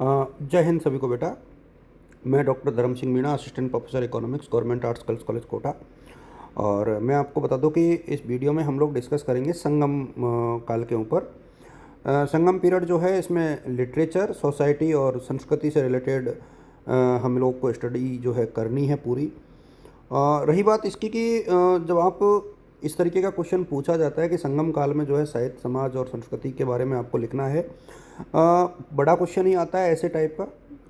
जय हिंद सभी को बेटा। मैं doctor Dharm Singh Meena, assistant professor economics, government arts girls college Kota. और मैं आपको बता दूं कि इस वीडियो में हम लोग डिस्कस करेंगे संगम काल के ऊपर। संगम पीरियड जो है, इसमें लिटरेचर, सोसाइटी और संस्कृति से रिलेटेड हम लोग को स्टडी जो है करनी है पूरी। रही बात इसकी कि जब आप इस तरीके का क्वेश्चन पूछा जाता है कि संगम काल में जो है साहित्य, समाज और संस्कृति के बारे में आपको लिखना है, बड़ा क्वेश्चन ही आता है ऐसे टाइप का।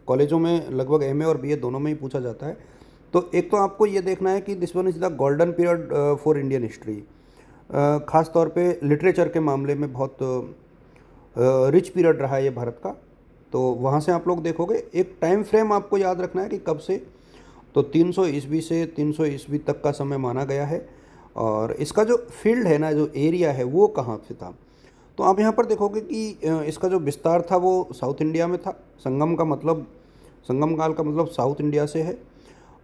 कॉलेजों में लगभग एमए और बीए दोनों में ही पूछा जाता है। तो एक तो आपको ये देखना है कि this one is the golden period for Indian history. ख़ास तौर पे लिटरेचर के मामले में बहुत रिच पीरियड रहा है ये भारत का। तो वहाँ से आप लोग देखोगे, एक टाइम फ्रेम आपको याद रखना है कि कब से। तो 300 ईस्वी से 300 ईस्वी तक का समय माना गया है। और इसका जो फील्ड है ना, जो एरिया है, वो कहाँ से था। तो आप यहाँ पर देखोगे कि इसका जो विस्तार था वो साउथ इंडिया में था। संगम काल का मतलब साउथ इंडिया से है।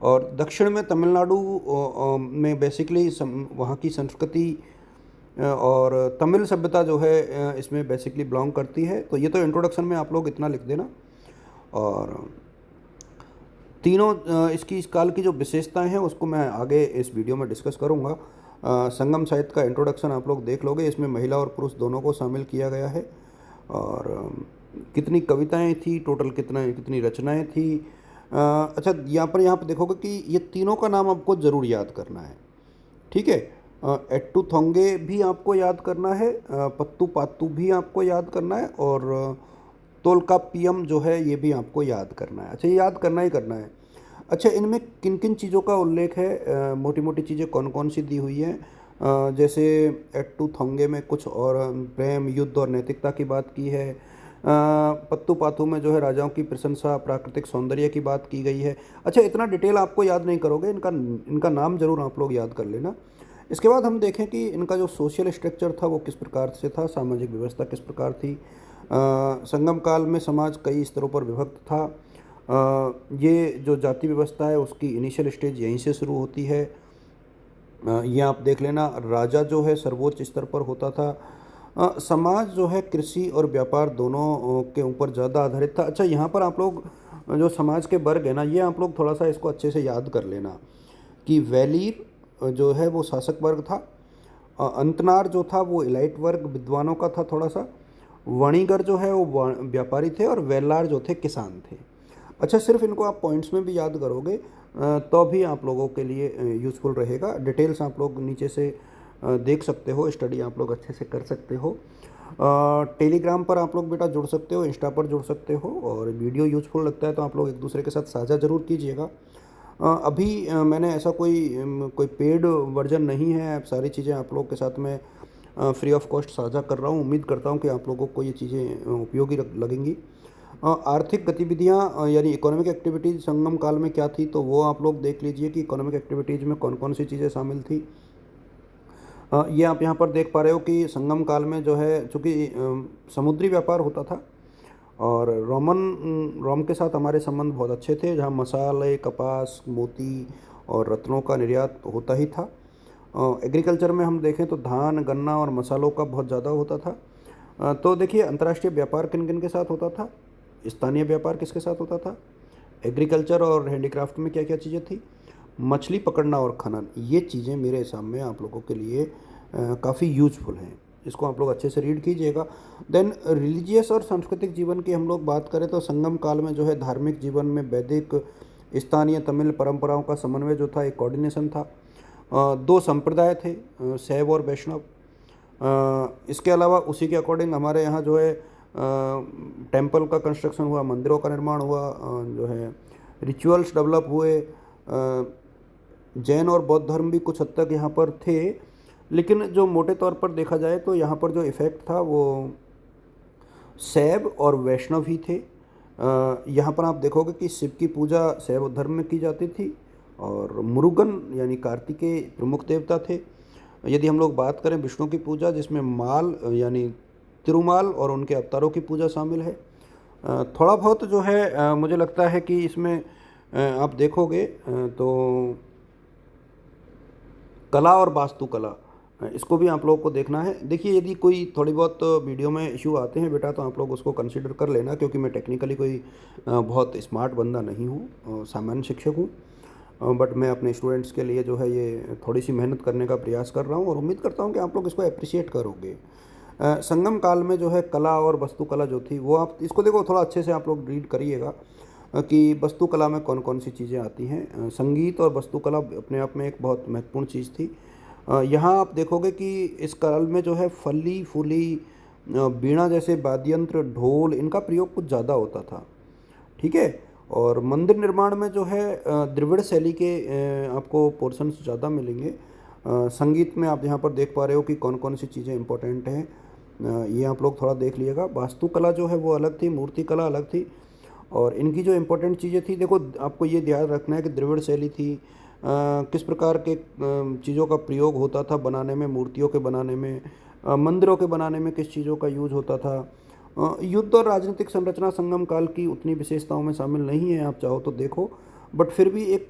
और दक्षिण में तमिलनाडु में बेसिकली वहाँ की संस्कृति और तमिल सभ्यता जो है इसमें बेसिकली बिलोंग करती है। तो ये तो इंट्रोडक्शन में आप लोग इतना लिख देना। और तीनों इसकी इस काल की जो विशेषताएं हैं उसको मैं आगे इस वीडियो में डिस्कस करूंगा। संगम साहित्य का इंट्रोडक्शन आप लोग देख लोगे, इसमें महिला और पुरुष दोनों को शामिल किया गया है। और कितनी कविताएं थी, टोटल कितनी रचनाएं थी। अच्छा, यहाँ पर देखोगे कि ये तीनों का नाम आपको ज़रूर याद करना है, ठीक है। एट्टू थोंगे भी आपको याद करना है, पत्तू पात्तू भी आपको याद करना है, और तोलकाप्पियम जो है ये भी आपको याद करना है। अच्छा, ये याद करना ही करना है। अच्छा, इनमें किन किन चीज़ों का उल्लेख है, मोटी मोटी चीज़ें कौन कौन सी दी हुई हैं। जैसे एट्टू थोंगे में कुछ और प्रेम, युद्ध और नैतिकता की बात की है। पत्तू पाथू में जो है राजाओं की प्रशंसा, प्राकृतिक सौंदर्य की बात की गई है। अच्छा, इतना डिटेल आपको याद नहीं करोगे, इनका नाम जरूर आप लोग याद कर लेना। इसके बाद हम देखें कि इनका जो सोशल स्ट्रक्चर था वो किस प्रकार से था, सामाजिक व्यवस्था किस प्रकार थी। संगम काल में समाज कई स्तरों पर विभक्त था। ये जो जाति व्यवस्था है उसकी इनिशियल स्टेज यहीं से शुरू होती है। ये आप देख लेना, राजा जो है सर्वोच्च स्तर पर होता था। समाज जो है कृषि और व्यापार दोनों के ऊपर ज़्यादा आधारित था। अच्छा, यहाँ पर आप लोग जो समाज के वर्ग है ना, ये आप लोग थोड़ा सा इसको अच्छे से याद कर लेना कि वैलीर जो है वो शासक वर्ग था। अंतनार जो था वो इलाइट वर्ग, विद्वानों का था थोड़ा सा। वणिगर जो है वो व्यापारी थे, और वेलार जो थे किसान थे। अच्छा, सिर्फ इनको आप पॉइंट्स में भी याद करोगे तो भी आप लोगों के लिए यूज़फुल रहेगा। डिटेल्स आप लोग नीचे से देख सकते हो, स्टडी आप लोग अच्छे से कर सकते हो। टेलीग्राम पर आप लोग बेटा जुड़ सकते हो, इंस्टा पर जुड़ सकते हो। और वीडियो यूज़फुल लगता है तो आप लोग एक दूसरे के साथ साझा ज़रूर कीजिएगा। अभी मैंने ऐसा कोई पेड वर्जन नहीं है, सारी चीज़ें आप लोग के साथ में फ्री ऑफ कॉस्ट साझा कर रहा हूँ। उम्मीद करता हूँ कि आप लोगों को ये चीज़ें उपयोगी लगेंगी। आर्थिक गतिविधियाँ यानी इकोनॉमिक एक्टिविटीज़ संगम काल में क्या थी, तो वो आप लोग देख लीजिए कि इकोनॉमिक एक्टिविटीज़ में कौन कौन सी चीज़ें शामिल थी। ये आप यहाँ पर देख पा रहे हो कि संगम काल में जो है, चूँकि समुद्री व्यापार होता था और रोम के साथ हमारे संबंध बहुत अच्छे थे, जहाँ मसाले, कपास, मोती और रत्नों का निर्यात होता ही था। एग्रीकल्चर में हम देखें तो धान, गन्ना और मसालों का बहुत ज़्यादा होता था। तो देखिए, अंतर्राष्ट्रीय व्यापार किन किन के साथ होता था, स्थानीय व्यापार किसके साथ होता था, एग्रीकल्चर और हैंडीक्राफ्ट में क्या क्या चीज़ें थी, मछली पकड़ना और खनन, ये चीज़ें मेरे हिसाब में आप लोगों के लिए काफ़ी यूजफुल हैं। इसको आप लोग अच्छे से रीड कीजिएगा। देन रिलीजियस और सांस्कृतिक जीवन की हम लोग बात करें तो संगम काल में जो है धार्मिक जीवन में वैदिक, स्थानीय तमिल परंपराओं का समन्वय जो था, एक कोऑर्डिनेशन था। दो संप्रदाय थे, शैव और वैष्णव। इसके अलावा उसी के अकॉर्डिंग हमारे यहाँ जो है टेम्पल का कंस्ट्रक्शन हुआ, मंदिरों का निर्माण हुआ, जो है रिचुअल्स डेवलप हुए। जैन और बौद्ध धर्म भी कुछ हद तक यहाँ पर थे, लेकिन जो मोटे तौर पर देखा जाए तो यहाँ पर जो इफ़ेक्ट था वो शैव और वैष्णव ही थे। यहाँ पर आप देखोगे कि शिव की पूजा शैव धर्म में की जाती थी, और मुरुगन यानी कार्तिकेय प्रमुख देवता थे। यदि हम लोग बात करें विष्णु की पूजा, जिसमें माल यानी तिरुमाल और उनके अवतारों की पूजा शामिल है। थोड़ा बहुत जो है मुझे लगता है कि इसमें आप देखोगे तो कला और वास्तुकला, इसको भी आप लोगों को देखना है। देखिए, यदि कोई थोड़ी बहुत वीडियो में इश्यू आते हैं बेटा, तो आप लोग उसको कंसीडर कर लेना, क्योंकि मैं टेक्निकली कोई बहुत स्मार्ट बंदा नहीं हूँ, सामान्य शिक्षक हूँ। बट मैं अपने स्टूडेंट्स के लिए जो है ये थोड़ी सी मेहनत करने का प्रयास कर रहा हूँ, और उम्मीद करता हूँ कि आप लोग इसको अप्रिशिएट करोगे। संगम काल में जो है कला और वस्तुकला जो थी, वो आप इसको देखो, थोड़ा अच्छे से आप लोग रीड करिएगा कि वस्तुकला में कौन कौन सी चीज़ें आती हैं। संगीत और वस्तुकला अपने आप में एक बहुत महत्वपूर्ण चीज़ थी। यहाँ आप देखोगे कि इस काल में जो है फली फूली वीणा जैसे वाद्य यंत्र, ढोल, इनका प्रयोग कुछ ज़्यादा होता था। ठीक है। और मंदिर निर्माण में जो है द्रविड़ शैली के आपको पोर्शंस ज़्यादा मिलेंगे। संगीत में आप यहाँ पर देख पा रहे हो कि कौन कौन सी चीज़ें इंपॉर्टेंट हैं। ये आप लोग थोड़ा देख लीजिएगा। वास्तुकला जो है वो अलग थी, मूर्ति कला अलग थी, और इनकी जो इम्पोर्टेंट चीज़ें थी, देखो आपको ये ध्यान रखना है कि द्रविड़ शैली थी, किस प्रकार के चीज़ों का प्रयोग होता था बनाने में, मूर्तियों के बनाने में, मंदिरों के बनाने में किस चीज़ों का यूज होता था। युद्ध और राजनीतिक संरचना संगम काल की उतनी विशेषताओं में शामिल नहीं है, आप चाहो तो देखो, बट फिर भी एक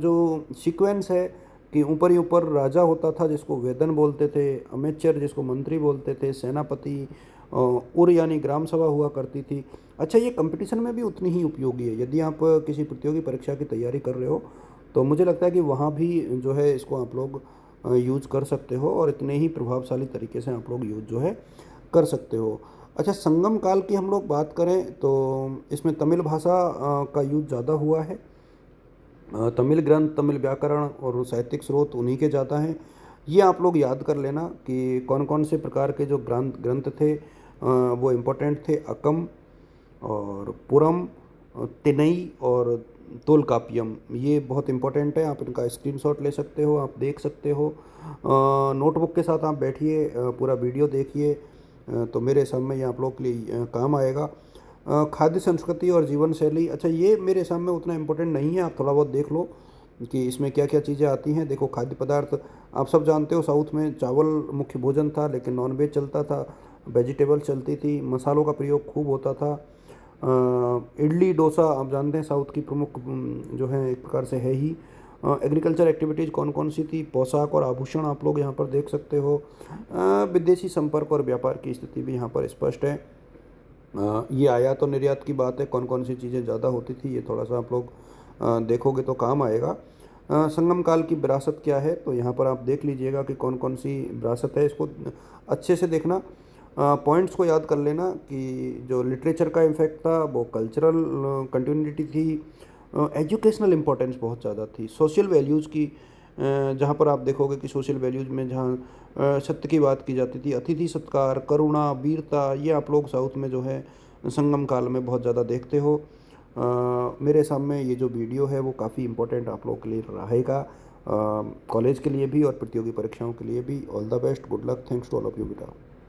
जो सीक्वेंस है कि ऊपर ही ऊपर राजा होता था जिसको वेदन बोलते थे, अमेच्यर जिसको मंत्री बोलते थे, सेनापति, उर यानी ग्राम सभा हुआ करती थी। अच्छा, ये कंपटीशन में भी उतनी ही उपयोगी है। यदि आप किसी प्रतियोगी परीक्षा की तैयारी कर रहे हो, तो मुझे लगता है कि वहाँ भी जो है इसको आप लोग यूज कर सकते हो, और इतने ही प्रभावशाली तरीके से आप लोग यूज जो है कर सकते हो। अच्छा, संगम काल की हम लोग बात करें तो इसमें तमिल भाषा का यूज ज़्यादा हुआ है। तमिल ग्रंथ, तमिल व्याकरण और साहित्यिक स्रोत उन्हीं के ज़्यादा हैं। ये आप लोग याद कर लेना कि कौन कौन से प्रकार के जो ग्रंथ ग्रंथ थे वो इम्पोर्टेंट थे। अकम और पुरम, तिनई और तोलकापियम, ये बहुत इंपॉर्टेंट है। आप इनका स्क्रीनशॉट ले सकते हो, आप देख सकते हो। नोटबुक के साथ आप बैठिए, पूरा वीडियो देखिए, तो मेरे हिसाब में ये आप लोग के लिए काम आएगा। खाद्य संस्कृति और जीवन शैली, अच्छा ये मेरे हिसाब में उतना इम्पोर्टेंट नहीं है, आप थोड़ा बहुत देख लो कि इसमें क्या क्या चीज़ें आती हैं। देखो, खाद्य पदार्थ आप सब जानते हो, साउथ में चावल मुख्य भोजन था, लेकिन नॉनवेज चलता था, वेजिटेबल चलती थी, मसालों का प्रयोग खूब होता था। इडली डोसा आप जानते हैं साउथ की प्रमुख जो है एक प्रकार से है ही। एग्रीकल्चर एक्टिविटीज़ कौन कौन सी थी, पोशाक और आभूषण आप लोग यहाँ पर देख सकते हो। विदेशी संपर्क और व्यापार की स्थिति भी यहाँ पर स्पष्ट है। ये आयात और निर्यात की बात है, कौन कौन सी चीज़ें ज़्यादा होती थी, ये थोड़ा सा आप लोग देखोगे तो काम आएगा। संगम काल की विरासत क्या है, तो यहाँ पर आप देख लीजिएगा कि कौन कौन सी विरासत है, इसको अच्छे से देखना। पॉइंट्स को याद कर लेना कि जो लिटरेचर का इफेक्ट था वो कल्चरल कंटिन्यूटी थी। एजुकेशनल इम्पोर्टेंस बहुत ज़्यादा थी। सोशल वैल्यूज़ की जहाँ पर आप देखोगे कि सोशल वैल्यूज़ में जहाँ सत्य की बात की जाती थी, अतिथि सत्कार, करुणा, वीरता, ये आप लोग साउथ में जो है संगम काल में बहुत ज़्यादा देखते हो। मेरे सामने ये जो वीडियो है वो काफ़ी इम्पोर्टेंट आप लोगों के लिए रहेगा, कॉलेज के लिए भी और प्रतियोगी परीक्षाओं के लिए भी। All the best, good luck, thanks to all of you बेटा।